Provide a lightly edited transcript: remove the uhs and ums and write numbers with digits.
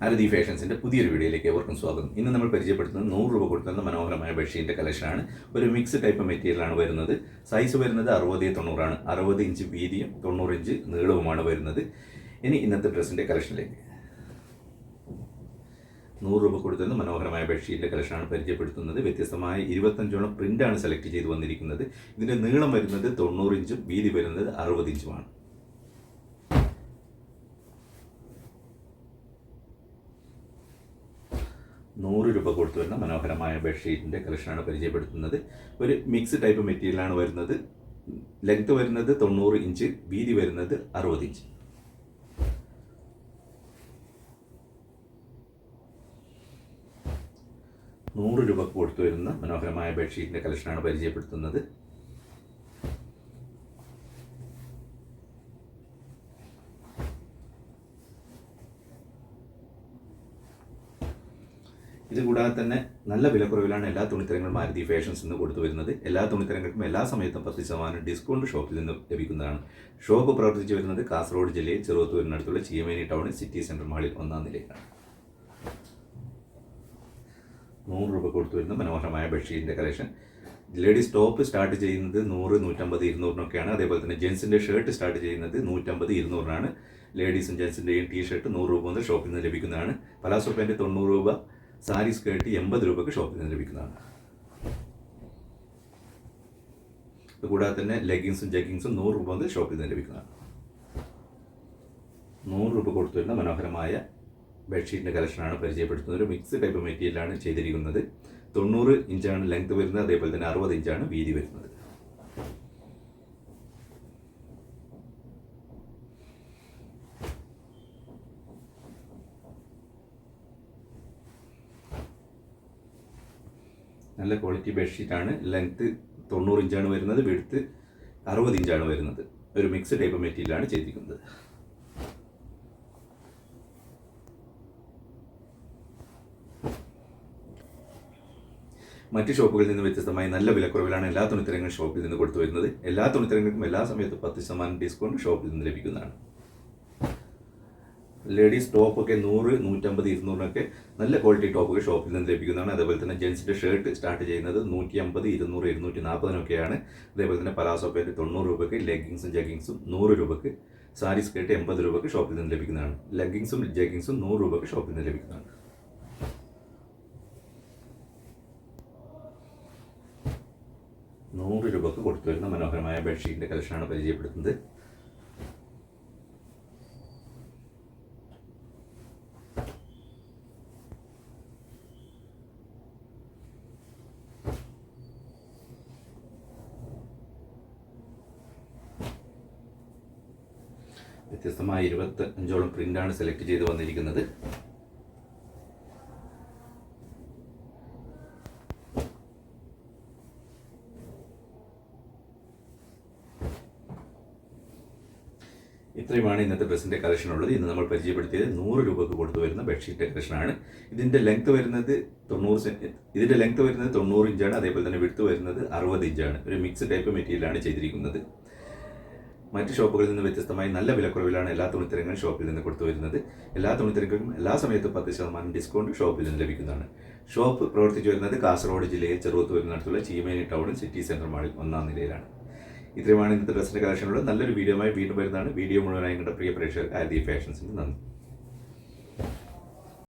ആരതി ഫാഷൻസിൻ്റെ പുതിയൊരു വീഡിയോയിലേക്ക് ഏവർക്കും സ്വാഗതം. ഇന്ന് നമ്മൾ പരിചയപ്പെടുത്തുന്നത് 100 രൂപ കൊടുക്കുന്ന മനോഹരമായ ബെഡ്ഷീറ്റിൻ്റെ കളക്ഷനാണ്. ഒരു മിക്സ് ടൈപ്പ് മെറ്റീരിയലാണ് വരുന്നത്. സൈസ് വരുന്നത് 60x90 ആണ്. 60 ഇഞ്ച് വീതിയും 90 ഇഞ്ച് നീളവുമാണ് വരുന്നത്. ഇനി ഇന്നത്തെ ഡ്രസ്സിൻ്റെ കളക്ഷനിലേക്ക് 100 രൂപ കൊടുത്തുന്ന മനോഹരമായ ബെഡ്ഷീറ്റിൻ്റെ കളക്ഷനാണ് പരിചയപ്പെടുത്തുന്നത്. വ്യത്യസ്തമായ 25ഓളം പ്രിൻ്റാണ് സെലക്ട് ചെയ്ത് വന്നിരിക്കുന്നത്. ഇതിൻ്റെ നീളം വരുന്നത് 90 ഇഞ്ചും വീതി വരുന്നത് 60 ഇഞ്ചുമാണ്. ₹100 കൊടുത്തു വരുന്ന മനോഹരമായ ബെഡ്ഷീറ്റിൻ്റെ കളക്ഷനാണ് പരിചയപ്പെടുത്തുന്നത്. ഒരു മിക്സ് ടൈപ്പ് മെറ്റീരിയലാണ് വരുന്നത്. ലെങ്ത് വരുന്നത് 90 ഇഞ്ച്, വീതി വരുന്നത് 60 ഇഞ്ച്. ₹100 കൊടുത്തു വരുന്ന മനോഹരമായ ബെഡ്ഷീറ്റിൻ്റെ കളക്ഷനാണ് പരിചയപ്പെടുത്തുന്നത്. ഇതുകൂടാതെ തന്നെ നല്ല വിലക്കുറവിലാണ് എല്ലാ തുണിത്തരങ്ങളും ആരതി ഫാഷൻസ് നിന്ന് കൊടുത്തു വരുന്നത്. എല്ലാ തുണിത്തരങ്ങൾക്കും എല്ലാ സമയത്തും 10% ഡിസ്കൗണ്ട് ഷോപ്പിൽ നിന്ന് ലഭിക്കുന്നതാണ്. ഷോപ്പ് പ്രവർത്തിച്ചു വരുന്നത് കാസർഗോഡ് ജില്ലയിൽ ചെറുവത്തൂരിനടുത്തുള്ള ചീമേനി ടൗണിൽ സിറ്റി സെൻട്രൽ മാളിൽ 1-ാം നിലയിലാണ്. ₹100 കൊടുത്തു വരുന്ന മനോഹരമായ ബെഡ്ഷീറ്റിൻ്റെ കളക്ഷൻ. ലേഡീസ് ടോപ്പ് സ്റ്റാർട്ട് ചെയ്യുന്നത് 100, 150, 200 അതേപോലെ തന്നെ ജെൻസിൻ്റെ ഷർട്ട് സ്റ്റാർട്ട് ചെയ്യുന്നത് 150, 200 ലേഡീസും ജെൻസിൻ്റെയും ടീ-ഷർട്ട് ₹100 മുതൽ ഷോപ്പിൽ നിന്ന് ലഭിക്കുന്നതാണ്. പലാസോ പാൻറ്റ് ₹90, സാരി സ്കേർട്ട് ₹80 ഷോപ്പിൽ നിന്ന് ലഭിക്കുന്നതാണ്. കൂടാതെ തന്നെ ലെഗിങ്സും ജഗ്ഗിങ്സും ₹100 മുതൽ ഷോപ്പിൽ നിന്ന് ലഭിക്കുന്നതാണ്. ₹100 കൊടുത്തു വരുന്ന മനോഹരമായ ബെഡ്ഷീറ്റിൻ്റെ കളക്ഷനാണ് പരിചയപ്പെടുത്തുന്നത്. ഒരു മിക്സ് ടൈപ്പ് മെറ്റീരിയലാണ് ചെയ്തിരിക്കുന്നത്. 90 ഇഞ്ചാണ് ലെങ്ത് വരുന്നത്, അതേപോലെ തന്നെ 60 ഇഞ്ചാണ് വീതി വരുന്നത്. നല്ല ക്വാളിറ്റി ബെഡ്ഷീറ്റാണ്. ലെങ്ത്ത് 90 ഇഞ്ചാണ് വരുന്നത്, വിഡ്ത്ത് 60 ഇഞ്ചാണ് വരുന്നത്. ഒരു മിക്സ് ടൈപ്പ് മെറ്റീരിയലാണ് ചെയ്തിരിക്കുന്നത്. മറ്റ് ഷോപ്പുകളിൽ നിന്ന് വ്യത്യസ്തമായി നല്ല വിലക്കുറവിലാണ് എല്ലാ തുണിത്തരങ്ങളും ഷോപ്പിൽ നിന്ന് കൊടുത്തു വരുന്നത്. എല്ലാ തുണിത്തരങ്ങൾക്കും എല്ലാ സമയത്തും 10% ഡിസ്കൗണ്ട് ഷോപ്പിൽ നിന്ന് ലഭിക്കുന്നതാണ്. ലേഡീസ് ടോപ്പൊക്കെ 100, 150, 200 നല്ല ക്വാളിറ്റി ടോപ്പുകൾ ഷോപ്പിൽ നിന്ന് ലഭിക്കുന്നതാണ്. അതേപോലെ തന്നെ ജെൻസിൻ്റെ ഷർട്ട് സ്റ്റാർട്ട് ചെയ്യുന്നത് 150, 200, 240 അതേപോലെ തന്നെ പലാസോ പാൻറ്റ് ₹90, ലെഗിങ്സും ജഗ്ഗിങ്സും ₹100, സാരി സ്കേർട്ട് ₹80 ഷോപ്പിൽ നിന്ന് ലഭിക്കുന്നതാണ്. ലെഗിങ്സും ജഗ്ഗിങ്സും ₹100 ഷോപ്പിൽ നിന്ന് ലഭിക്കുന്നതാണ്. ₹100 കൊടുത്തു വരുന്ന മനോഹരമായ ബെഡ്ഷീറ്റിൻ്റെ കളക്ഷനാണ് പരിചയപ്പെടുത്തുന്നത്. വ്യത്യസ്തമായ 25ഓളം പ്രിൻ്റാണ് സെലക്ട് ചെയ്ത് വന്നിരിക്കുന്നത്. ഇത്രയുമാണ് ഇന്നത്തെ ഡ്രസ്സിൻ്റെ കളക്ഷൻ ഉള്ളത്. ഇന്ന് നമ്മൾ പരിചയപ്പെടുത്തിയത് ₹100 കൊടുത്തു വരുന്ന ബെഡ്ഷീറ്റ് കളക്ഷനാണ്. ഇതിൻ്റെ ലെങ്ത് വരുന്നത് 90 ഇഞ്ചാണ്. അതേപോലെ തന്നെ വിഡ്ത്ത് വരുന്നത് 60 ഇഞ്ചാണ്. ഒരു മിക്സ് ടൈപ്പ് മെറ്റീരിയലാണ് ചെയ്തിരിക്കുന്നത്. മറ്റ് ഷോപ്പുകളിൽ നിന്ന് വ്യത്യസ്തമായി നല്ല വിലക്കുറവിലാണ് എല്ലാ തുണിത്തരങ്ങളും ഷോപ്പിൽ നിന്ന് കൊടുത്തു വരുന്നത്. എല്ലാ തുണിത്തരങ്ങൾക്കും എല്ലാ സമയത്തും 10% ഡിസ്കൗണ്ട് ഷോപ്പിൽ നിന്ന് ലഭിക്കുന്നതാണ്. ഷോപ്പ് പ്രവർത്തിച്ചു വരുന്നത് കാസർഗോഡ് ജില്ലയിൽ ചെറുവത്തൂരിനടുത്തുള്ള ചീമേനി ടൗണിൽ സിറ്റി സെൻട്രൽ മാളിൽ 1-ാം നിലയിലാണ്. ഇത്രയുമാണ് ഇന്നത്തെ ഡ്രസ്സിൻ്റെ കളക്ഷനുള്ളത്. നല്ലൊരു വീഡിയോയുമായി വീണ്ടും വരുന്നതാണ്. വീഡിയോ മുഴുവനായി കണ്ട പ്രിയ പ്രേക്ഷകർക്ക് ആരതി ഫാഷൻസിന് നന്ദി.